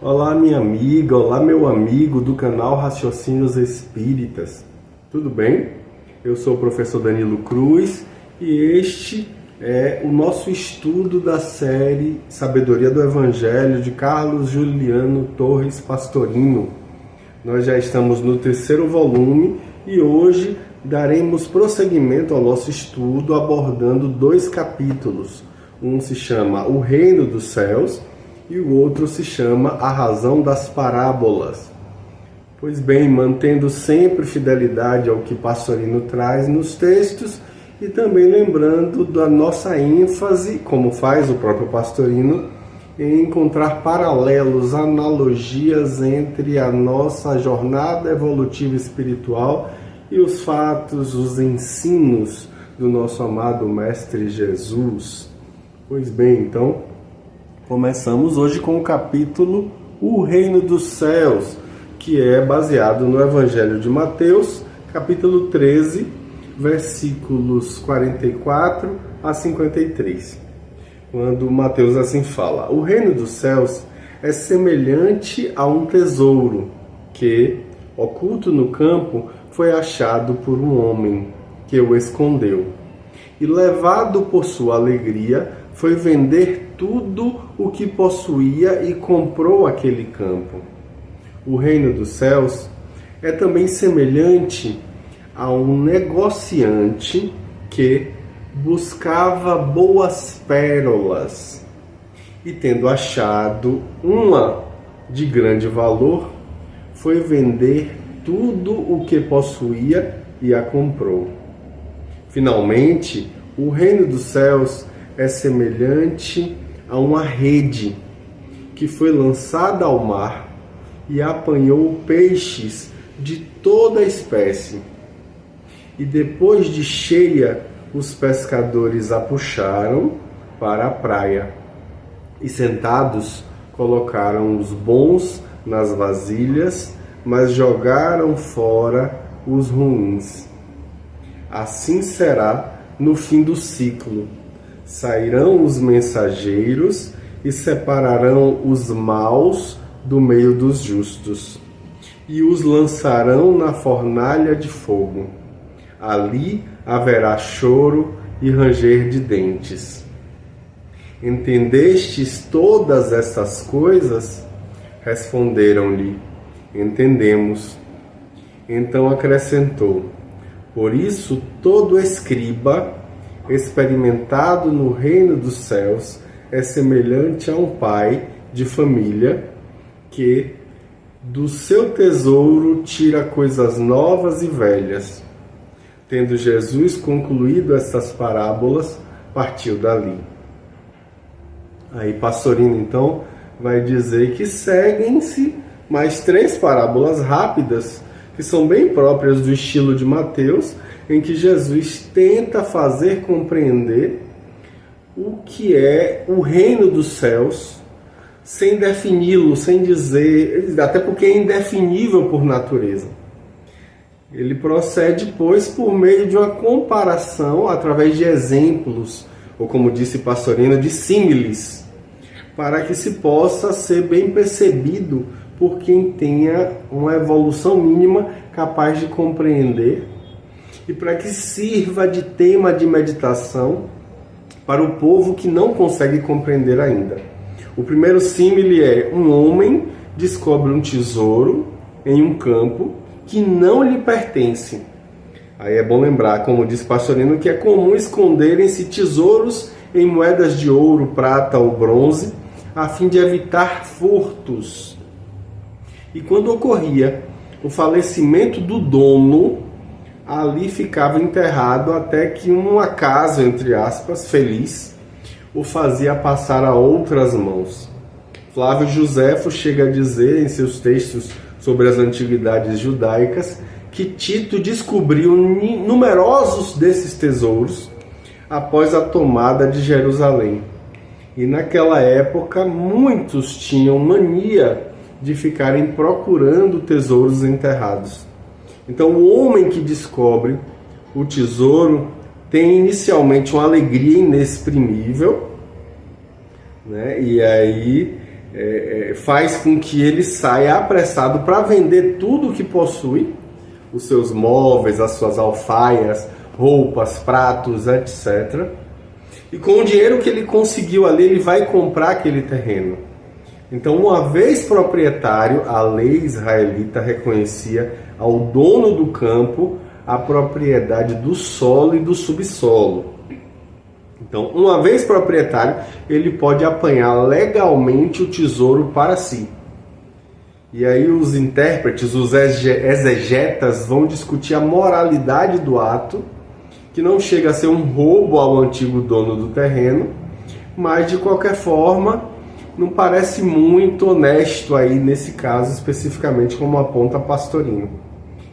Olá, minha amiga, olá, meu amigo do canal Raciocínios Espíritas. Tudo bem? Eu sou o professor Danilo Cruz e este é o nosso estudo da série Sabedoria do Evangelho de Carlos Juliano Torres Pastorino. Nós já estamos no 3º volume e hoje daremos prosseguimento ao nosso estudo abordando 2 capítulos. Um se chama O Reino dos Céus e o outro se chama A Razão das Parábolas. Pois bem, mantendo sempre fidelidade ao que Pastorino traz nos textos e também lembrando da nossa ênfase, como faz o próprio Pastorino, em encontrar paralelos, analogias entre a nossa jornada evolutiva espiritual e os fatos, os ensinos do nosso amado Mestre Jesus. Pois bem, então, começamos hoje com o capítulo O Reino dos Céus, que é baseado no Evangelho de Mateus, capítulo 13, versículos 44 a 53. Quando Mateus assim fala: O reino dos céus é semelhante a um tesouro que, oculto no campo, foi achado por um homem que o escondeu. E levado por sua alegria, foi vender tudo o que possuía e comprou aquele campo. O reino dos céus é também semelhante a um negociante que buscava boas pérolas e, tendo achado uma de grande valor, foi vender tudo o que possuía e a comprou. Finalmente, o reino dos céus é semelhante a uma rede que foi lançada ao mar e apanhou peixes de toda espécie. E depois de cheia, os pescadores a puxaram para a praia e, sentados, colocaram os bons nas vasilhas, mas jogaram fora os ruins. Assim será no fim do ciclo. Sairão os mensageiros e separarão os maus do meio dos justos, e os lançarão na fornalha de fogo. Ali haverá choro e ranger de dentes. Entendestes todas estas coisas? Responderam-lhe: Entendemos. Então acrescentou: Por isso todo escriba experimentado no reino dos céus é semelhante a um pai de família que do seu tesouro tira coisas novas e velhas. Tendo Jesus concluído estas parábolas, partiu dali. Aí Pastorino então vai dizer que seguem-se mais 3 parábolas rápidas, que são bem próprias do estilo de Mateus, em que Jesus tenta fazer compreender o que é o reino dos céus, sem defini-lo, sem dizer, até porque é indefinível por natureza. Ele procede, pois, por meio de uma comparação, através de exemplos, ou como disse Pastorino, de símiles, para que se possa ser bem percebido por quem tenha uma evolução mínima capaz de compreender, e para que sirva de tema de meditação para o povo que não consegue compreender ainda. O primeiro símile é: um homem descobre um tesouro em um campo que não lhe pertence. Aí é bom lembrar, como diz Pastorino, que é comum esconderem-se tesouros em moedas de ouro, prata ou bronze, a fim de evitar furtos. E quando ocorria o falecimento do dono, ali ficava enterrado até que um acaso, entre aspas, feliz, o fazia passar a outras mãos. Flávio Joséfo chega a dizer em seus textos sobre as antiguidades judaicas que Tito descobriu numerosos desses tesouros após a tomada de Jerusalém. E naquela época muitos tinham mania de ficarem procurando tesouros enterrados. Então o homem que descobre o tesouro tem inicialmente uma alegria inexprimível, né? E aí faz com que ele saia apressado para vender tudo o que possui, os seus móveis, as suas alfaias, roupas, pratos, etc. E com o dinheiro que ele conseguiu ali, ele vai comprar aquele terreno. Então, uma vez proprietário, a lei israelita reconhecia ao dono do campo a propriedade do solo e do subsolo. Então, uma vez proprietário, ele pode apanhar legalmente o tesouro para si. E aí os intérpretes, os exegetas vão discutir a moralidade do ato, que não chega a ser um roubo ao antigo dono do terreno, mas de qualquer forma não parece muito honesto aí nesse caso especificamente, como aponta Pastorinho.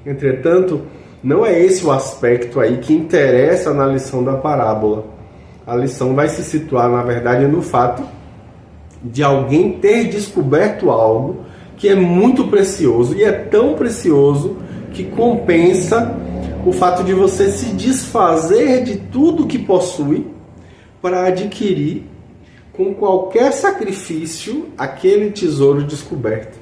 Entretanto, não é esse o aspecto aí que interessa na lição da parábola. A lição vai se situar, na verdade, no fato de alguém ter descoberto algo que é muito precioso, e é tão precioso que compensa o fato de você se desfazer de tudo que possui para adquirir com qualquer sacrifício aquele tesouro descoberto.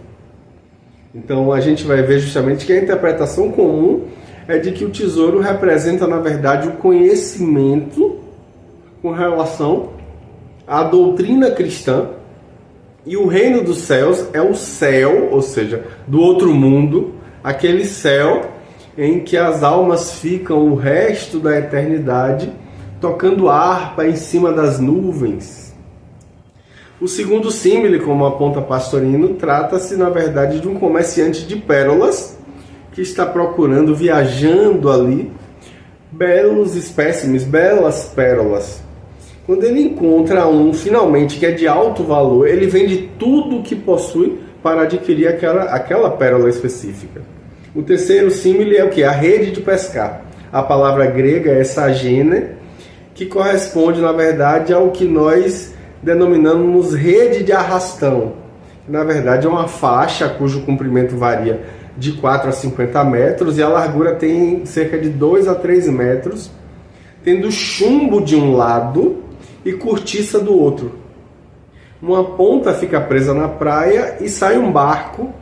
Então a gente vai ver justamente que a interpretação comum é de que o tesouro representa, na verdade, o conhecimento com relação à doutrina cristã, e o reino dos céus é o céu, ou seja, do outro mundo, aquele céu em que as almas ficam o resto da eternidade tocando harpa em cima das nuvens. O segundo símile, como aponta Pastorino, trata-se, na verdade, de um comerciante de pérolas que está procurando, viajando ali, belos espécimes, belas pérolas. Quando ele encontra um, finalmente, que é de alto valor, ele vende tudo o que possui para adquirir aquela pérola específica. O terceiro símile é o que? A rede de pescar. A palavra grega é sagene, que corresponde, na verdade, ao que nós denominamos rede de arrastão. Na verdade, é uma faixa cujo comprimento varia de 4 a 50 metros e a largura tem cerca de 2 a 3 metros, tendo chumbo de um lado e cortiça do outro. Uma ponta fica presa na praia e sai um barco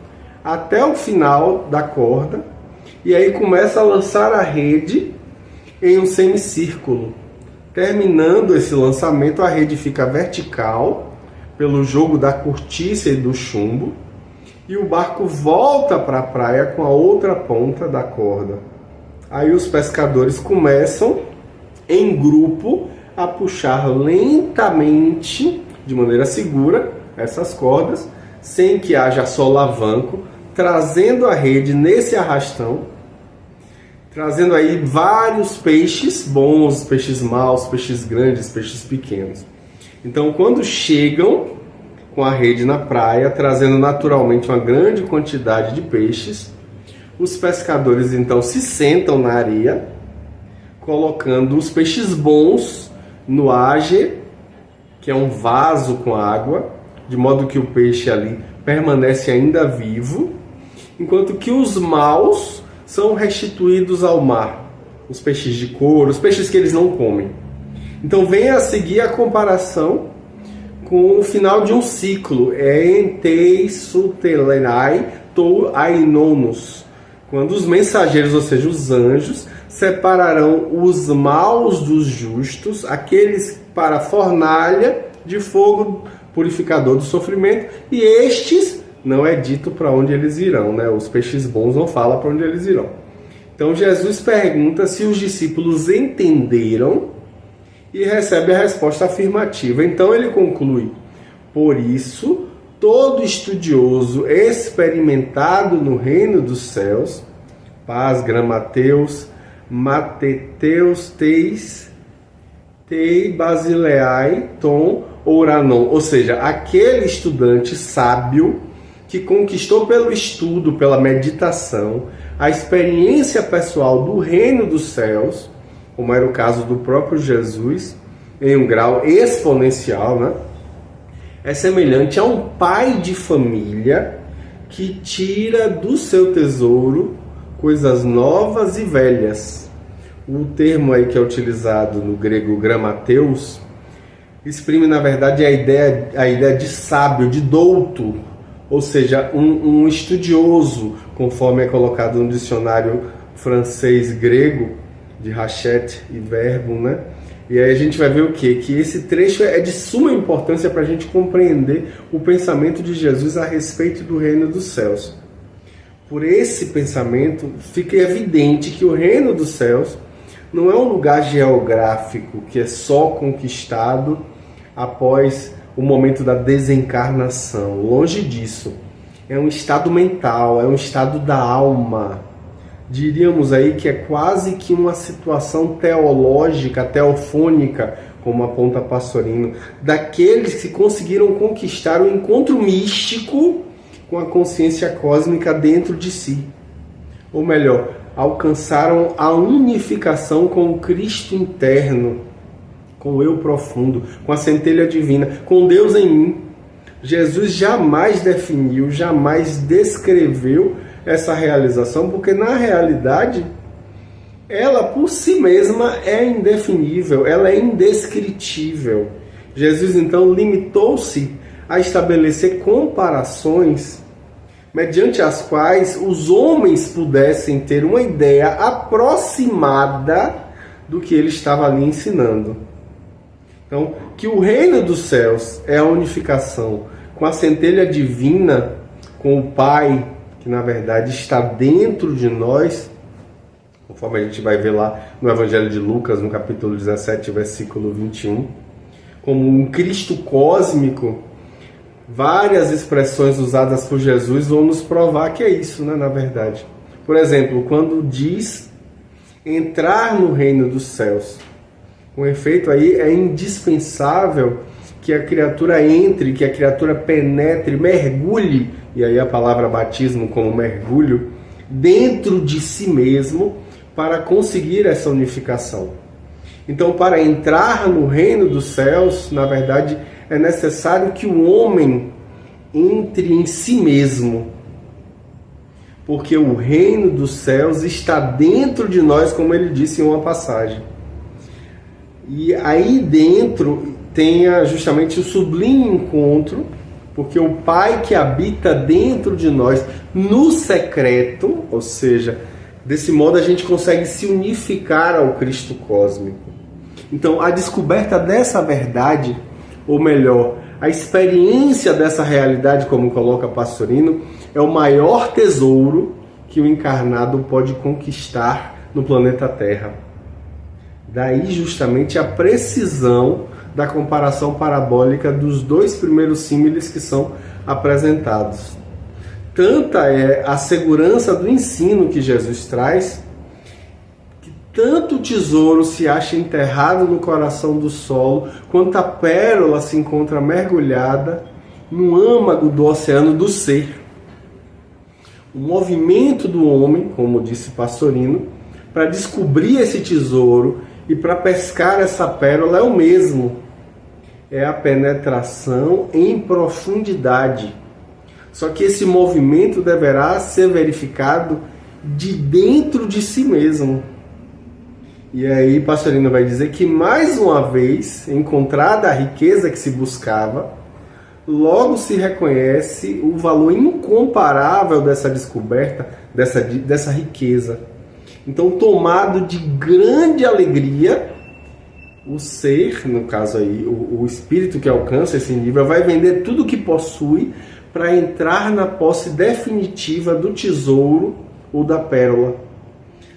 até o final da corda, e aí começa a lançar a rede em um semicírculo. Terminando esse lançamento, a rede fica vertical pelo jogo da cortiça e do chumbo, e o barco volta para a praia com a outra ponta da corda. Aí os pescadores começam, em grupo, a puxar lentamente, de maneira segura, essas cordas, sem que haja solavanco, trazendo a rede nesse arrastão, trazendo aí vários peixes bons, peixes maus, peixes grandes, peixes pequenos. Então, quando chegam com a rede na praia, trazendo naturalmente uma grande quantidade de peixes, os pescadores então se sentam na areia, colocando os peixes bons no age, que é um vaso com água, de modo que o peixe ali permanece ainda vivo, enquanto que os maus são restituídos ao mar, os peixes de couro, os peixes que eles não comem. Então vem a seguir a comparação com o final de um ciclo, entei sutelenai tou ainonos, quando os mensageiros, ou seja, os anjos, separarão os maus dos justos, aqueles para a fornalha de fogo purificador do sofrimento, e estes não é dito para onde eles irão, né? Os peixes bons não falam para onde eles irão. Então Jesus pergunta se os discípulos entenderam e recebe a resposta afirmativa. Então ele conclui: por isso, todo estudioso experimentado no reino dos céus, paz, gramateus, mateteus, teis, tei, basileai, tom, ouranon. Ou seja, aquele estudante sábio que conquistou pelo estudo, pela meditação, a experiência pessoal do reino dos céus, como era o caso do próprio Jesus, em um grau exponencial, né? É semelhante a um pai de família que tira do seu tesouro coisas novas e velhas. O termo aí que é utilizado no grego gramateus exprime, na verdade, a ideia de sábio, de douto, ou seja, um estudioso, conforme é colocado no dicionário francês-grego, de Hachette e Verbo, né? E aí a gente vai ver o quê? Que esse trecho é de suma importância para a gente compreender o pensamento de Jesus a respeito do reino dos céus. Por esse pensamento, fica evidente que o reino dos céus não é um lugar geográfico que é só conquistado após o momento da desencarnação. Longe disso. É um estado mental, é um estado da alma. Diríamos aí que é quase que uma situação teológica, teofônica, como aponta Pastorino, daqueles que conseguiram conquistar o encontro místico com a consciência cósmica dentro de si. Ou melhor, alcançaram a unificação com o Cristo interno, com o eu profundo, com a centelha divina, com Deus em mim. Jesus jamais definiu, jamais descreveu essa realização, porque na realidade ela por si mesma é indefinível, ela é indescritível. Jesus então limitou-se a estabelecer comparações mediante as quais os homens pudessem ter uma ideia aproximada do que ele estava ali ensinando. Então, que o reino dos céus é a unificação com a centelha divina, com o Pai, que na verdade está dentro de nós, conforme a gente vai ver lá no Evangelho de Lucas, no capítulo 17, versículo 21, como um Cristo cósmico. Várias expressões usadas por Jesus vão nos provar que é isso, né, na verdade. Por exemplo, quando diz entrar no reino dos céus, com efeito aí é indispensável que a criatura entre, que a criatura penetre, mergulhe, e aí a palavra batismo como mergulho, dentro de si mesmo para conseguir essa unificação. Então, para entrar no reino dos céus, na verdade, é necessário que o homem entre em si mesmo, porque o reino dos céus está dentro de nós, como ele disse em uma passagem. E aí dentro tem justamente o sublime encontro, porque o Pai que habita dentro de nós, no secreto, ou seja, desse modo a gente consegue se unificar ao Cristo cósmico. Então, a descoberta dessa verdade, ou melhor, a experiência dessa realidade, como coloca Pastorino, é o maior tesouro que o encarnado pode conquistar no planeta Terra. Daí justamente a precisão da comparação parabólica dos dois primeiros símiles que são apresentados. Tanta é a segurança do ensino que Jesus traz, que tanto o tesouro se acha enterrado no coração do solo, quanto a pérola se encontra mergulhada no âmago do oceano do ser. O movimento do homem, como disse Pastorino, para descobrir esse tesouro e para pescar essa pérola é o mesmo. É a penetração em profundidade. Só que esse movimento deverá ser verificado de dentro de si mesmo. E aí Pastorino vai dizer que, mais uma vez, encontrada a riqueza que se buscava, logo se reconhece o valor incomparável dessa descoberta, dessa riqueza. Então, tomado de grande alegria, o ser, no caso aí, o espírito que alcança esse nível, vai vender tudo o que possui para entrar na posse definitiva do tesouro ou da pérola.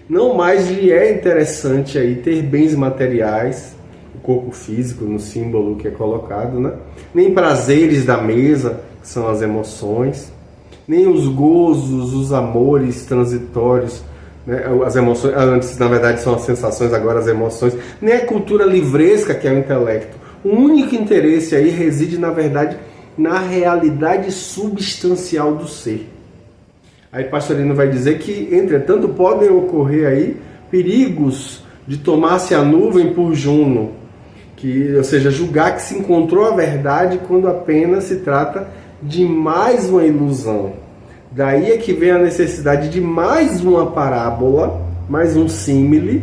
Não mais lhe é interessante aí ter bens materiais, o corpo físico no símbolo que é colocado, né? Nem prazeres da mesa, que são as emoções, nem os gozos, os amores transitórios, né? As emoções, antes na verdade são as sensações, agora as emoções, nem a cultura livresca que é o intelecto. O único interesse aí reside na verdade na realidade substancial do ser. Aí Pastorino vai dizer que, entretanto, podem ocorrer aí perigos de tomar-se a nuvem por Juno, ou seja, julgar que se encontrou a verdade quando apenas se trata de mais uma ilusão. Daí é que vem a necessidade de mais uma parábola, mais um símile,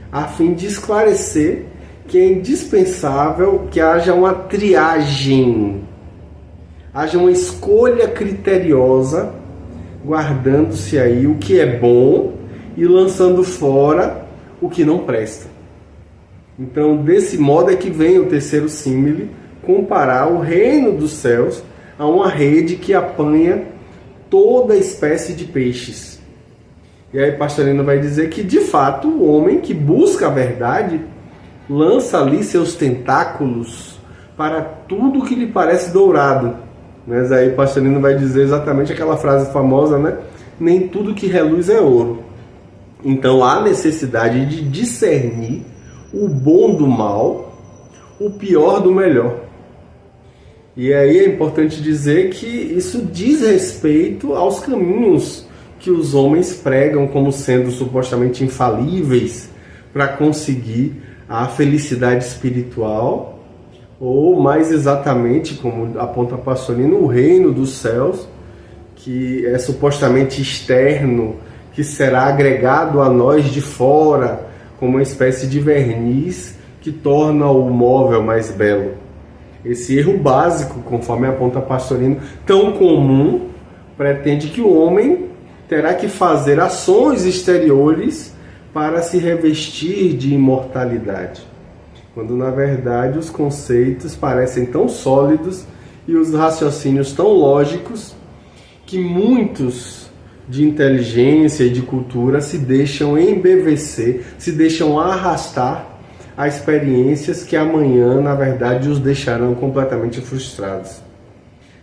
a fim de esclarecer que é indispensável que haja uma triagem, haja uma escolha criteriosa, guardando-se aí o que é bom e lançando fora o que não presta. Então, desse modo é que vem o terceiro símile, comparar o reino dos céus a uma rede que apanha toda espécie de peixes. E aí Pastorino vai dizer que, de fato, o homem que busca a verdade lança ali seus tentáculos para tudo que lhe parece dourado. Mas aí Pastorino vai dizer exatamente aquela frase famosa, né? Nem tudo que reluz é ouro. Então há necessidade de discernir o bom do mal, o pior do melhor. E aí é importante dizer que isso diz respeito aos caminhos que os homens pregam como sendo supostamente infalíveis para conseguir a felicidade espiritual, ou mais exatamente, como aponta Pastorino, o reino dos céus, que é supostamente externo, que será agregado a nós de fora, como uma espécie de verniz que torna o móvel mais belo. Esse erro básico, conforme aponta Pastorino, tão comum, pretende que o homem terá que fazer ações exteriores para se revestir de imortalidade, quando na verdade os conceitos parecem tão sólidos e os raciocínios tão lógicos que muitos de inteligência e de cultura se deixam embevecer, se deixam arrastar a experiências que amanhã, na verdade, os deixarão completamente frustrados.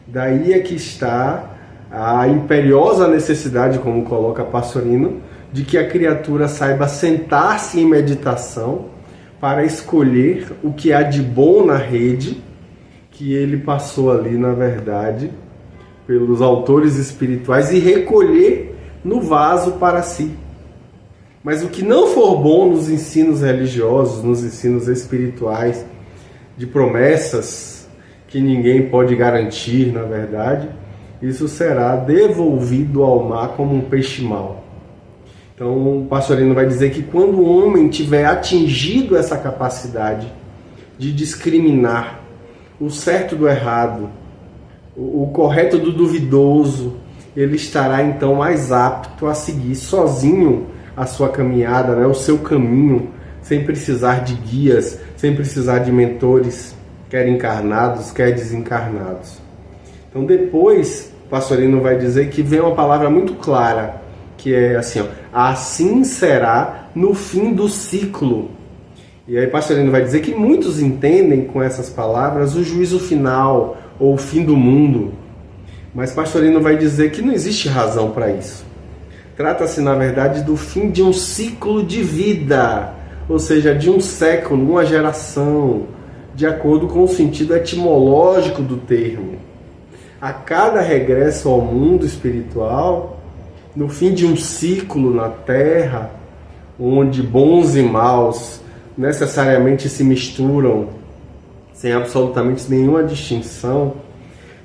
Daí é que está a imperiosa necessidade, como coloca Pastorino, de que a criatura saiba sentar-se em meditação para escolher o que há de bom na rede que ele passou ali, na verdade, pelos autores espirituais e recolher no vaso para si. Mas o que não for bom nos ensinos religiosos, nos ensinos espirituais, de promessas que ninguém pode garantir, na verdade, isso será devolvido ao mar como um peixe mau. Então o Pastorino vai dizer que quando o homem tiver atingido essa capacidade de discriminar o certo do errado, o correto do duvidoso, ele estará então mais apto a seguir sozinho a sua caminhada, né, o seu caminho, sem precisar de guias, sem precisar de mentores, quer encarnados, quer desencarnados. Então depois, Pastorino vai dizer que vem uma palavra muito clara, que é assim, ó, assim será no fim do ciclo. E aí Pastorino vai dizer que muitos entendem com essas palavras o juízo final, ou o fim do mundo. Mas Pastorino vai dizer que não existe razão para isso. Trata-se, na verdade, do fim de um ciclo de vida, ou seja, de um século, uma geração, de acordo com o sentido etimológico do termo. A cada regresso ao mundo espiritual, no fim de um ciclo na Terra, onde bons e maus necessariamente se misturam, sem absolutamente nenhuma distinção,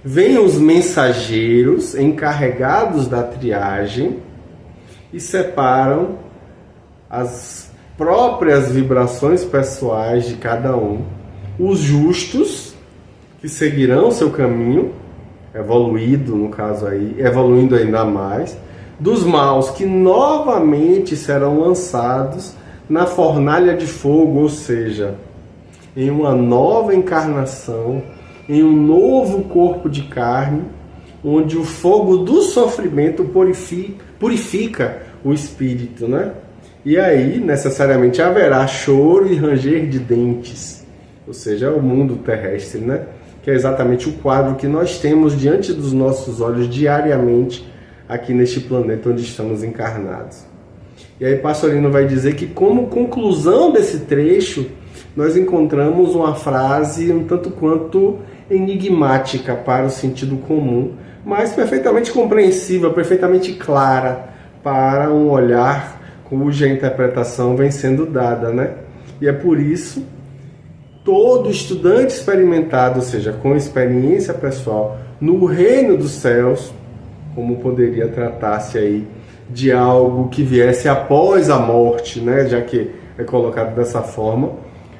vêm os mensageiros encarregados da triagem e separam as próprias vibrações pessoais de cada um, os justos, que seguirão seu caminho, evoluído no caso aí, evoluindo ainda mais, dos maus, que novamente serão lançados na fornalha de fogo, ou seja, em uma nova encarnação, em um novo corpo de carne, onde o fogo do sofrimento purifica o espírito, né? E aí, necessariamente, haverá choro e ranger de dentes, ou seja, o mundo terrestre, né? Que é exatamente o quadro que nós temos diante dos nossos olhos diariamente aqui neste planeta onde estamos encarnados. E aí Pastorino vai dizer que, como conclusão desse trecho, nós encontramos uma frase um tanto quanto enigmática para o sentido comum, mas perfeitamente compreensível, perfeitamente clara para um olhar cuja interpretação vem sendo dada, né? E é por isso todo estudante experimentado, ou seja, com experiência pessoal no reino dos céus, como poderia tratar-se aí de algo que viesse após a morte, né? Já que é colocado dessa forma,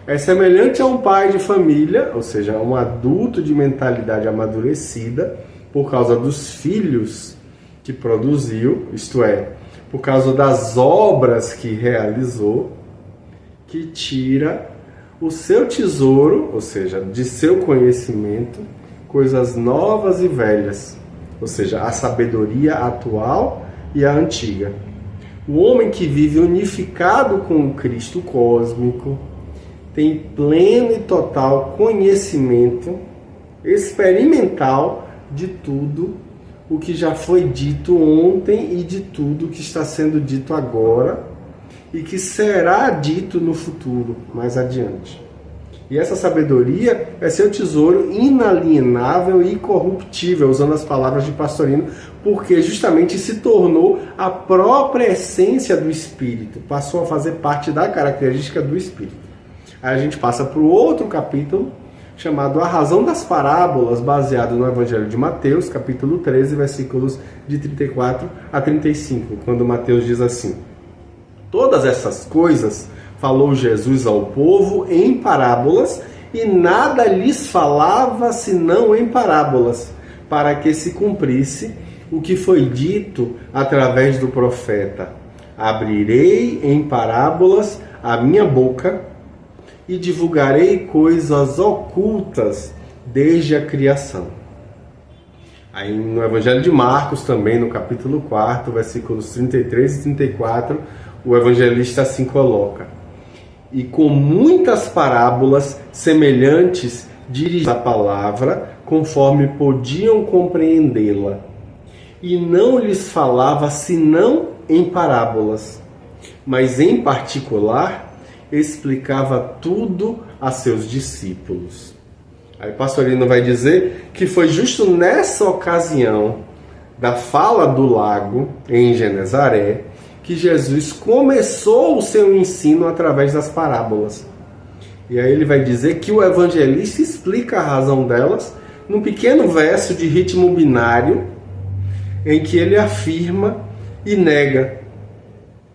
é semelhante a um pai de família, ou seja, a um adulto de mentalidade amadurecida, por causa dos filhos que produziu, isto é, por causa das obras que realizou, que tira o seu tesouro, ou seja, de seu conhecimento, coisas novas e velhas, ou seja, a sabedoria atual e a antiga. O homem que vive unificado com o Cristo cósmico tem pleno e total conhecimento experimental de tudo o que já foi dito ontem e de tudo que está sendo dito agora e que será dito no futuro, mais adiante. E essa sabedoria é seu tesouro inalienável e incorruptível, usando as palavras de Pastorino, porque justamente se tornou a própria essência do Espírito, passou a fazer parte da característica do Espírito. Aí a gente passa para o outro capítulo, chamado A Razão das Parábolas, baseado no Evangelho de Mateus, capítulo 13, versículos de 34 a 35, quando Mateus diz assim: todas essas coisas falou Jesus ao povo em parábolas, e nada lhes falava senão em parábolas, para que se cumprisse o que foi dito através do profeta: abrirei em parábolas a minha boca e divulgarei coisas ocultas desde a criação. Aí no Evangelho de Marcos, também no capítulo 4, versículos 33 e 34, o evangelista assim coloca: e com muitas parábolas semelhantes dirigia a palavra, conforme podiam compreendê-la, e não lhes falava senão em parábolas, mas em particular explicava tudo a seus discípulos. Aí Pastorino vai dizer que foi justo nessa ocasião da fala do lago em Genezaré que Jesus começou o seu ensino através das parábolas. E aí ele vai dizer que o evangelista explica a razão delas num pequeno verso de ritmo binário, em que ele afirma e nega.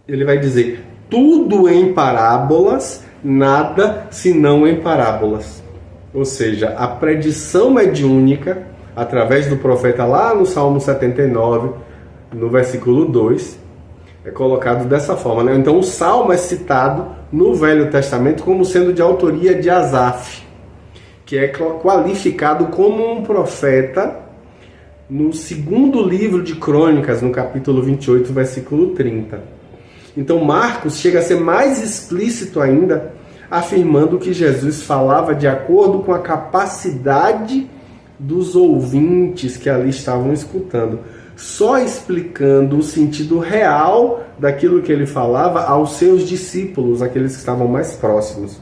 Ele vai dizer: tudo em parábolas, nada senão em parábolas. Ou seja, a predição mediúnica, através do profeta lá no Salmo 79, no versículo 2, é colocado dessa forma, né? Então o Salmo é citado no Velho Testamento como sendo de autoria de Asaf, que é qualificado como um profeta no segundo livro de Crônicas, no capítulo 28, versículo 30. Então Marcos chega a ser mais explícito ainda, afirmando que Jesus falava de acordo com a capacidade dos ouvintes que ali estavam escutando, só explicando o sentido real daquilo que ele falava aos seus discípulos, aqueles que estavam mais próximos.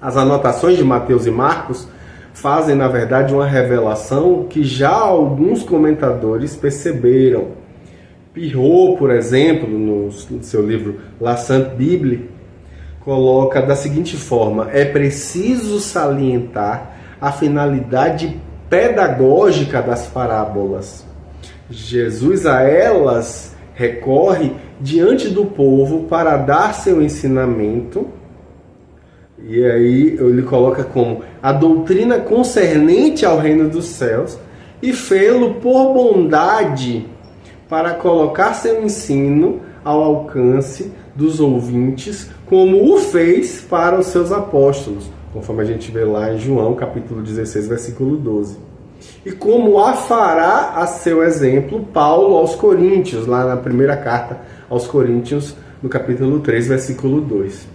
As anotações de Mateus e Marcos fazem, na verdade, uma revelação que já alguns comentadores perceberam. Pirot, por exemplo, no seu livro La Sainte Bible, coloca da seguinte forma: é preciso salientar a finalidade pedagógica das parábolas. Jesus a elas recorre diante do povo para dar seu ensinamento, e aí ele coloca como a doutrina concernente ao reino dos céus, e fê-lo por bondade para colocar seu ensino ao alcance dos ouvintes, como o fez para os seus apóstolos, conforme a gente vê lá em João, capítulo 16, versículo 12. E como a fará a seu exemplo Paulo aos Coríntios, lá na primeira carta aos Coríntios, no capítulo 3, versículo 2.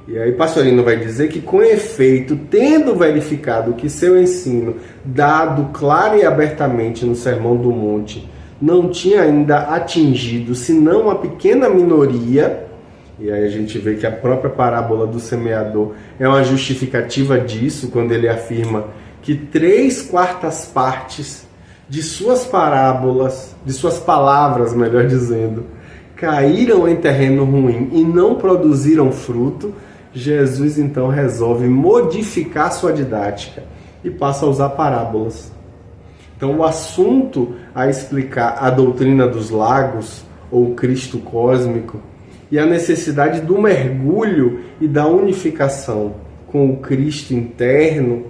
E aí Pastorino vai dizer que, com efeito, tendo verificado que seu ensino, dado claro e abertamente no Sermão do Monte, não tinha ainda atingido senão uma pequena minoria, e aí a gente vê que a própria parábola do semeador é uma justificativa disso, quando ele afirma que 3/4 partes de suas parábolas, de suas palavras, melhor dizendo, caíram em terreno ruim e não produziram fruto. Jesus então resolve modificar sua didática e passa a usar parábolas. Então o assunto a explicar a doutrina dos lagos, ou Cristo cósmico, e a necessidade do mergulho e da unificação com o Cristo interno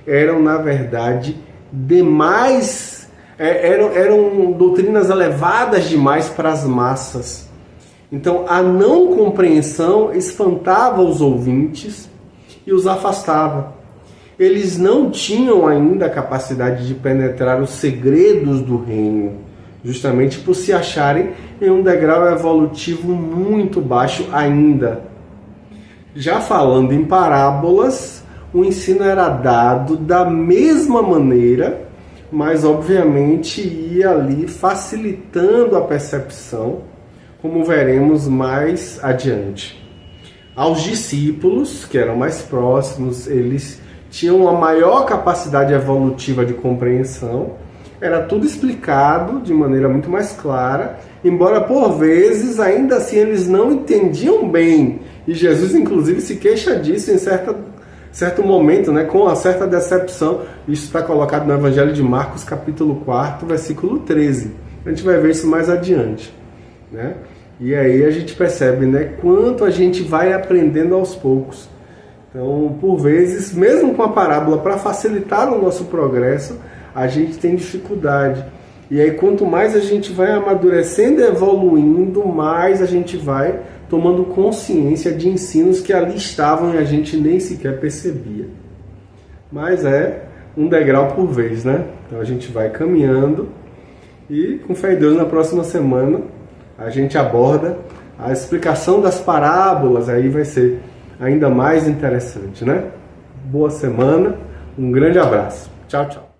eram, na verdade, demais, eram doutrinas elevadas demais para as massas. Então, a não compreensão espantava os ouvintes e os afastava. Eles não tinham ainda a capacidade de penetrar os segredos do reino, justamente por se acharem em um degrau evolutivo muito baixo ainda. Já falando em parábolas, o ensino era dado da mesma maneira, mas obviamente ia ali facilitando a percepção, como veremos mais adiante. Aos discípulos, que eram mais próximos, eles tinham uma maior capacidade evolutiva de compreensão, era tudo explicado de maneira muito mais clara, embora por vezes ainda assim eles não entendiam bem, e Jesus inclusive se queixa disso em certo momento, né, com uma certa decepção. Isso está colocado no Evangelho de Marcos, capítulo 4, versículo 13. A gente vai ver isso mais adiante, né? E aí a gente percebe, né, quanto a gente vai aprendendo aos poucos. Então, por vezes, mesmo com a parábola, para facilitar o nosso progresso, a gente tem dificuldade. E aí, quanto mais a gente vai amadurecendo e evoluindo, mais a gente vai tomando consciência de ensinos que ali estavam e a gente nem sequer percebia. Mas é um degrau por vez, né? Então a gente vai caminhando e, com fé em Deus, na próxima semana a gente aborda a explicação das parábolas. Aí vai ser ainda mais interessante, né? Boa semana, um grande abraço. Tchau, tchau.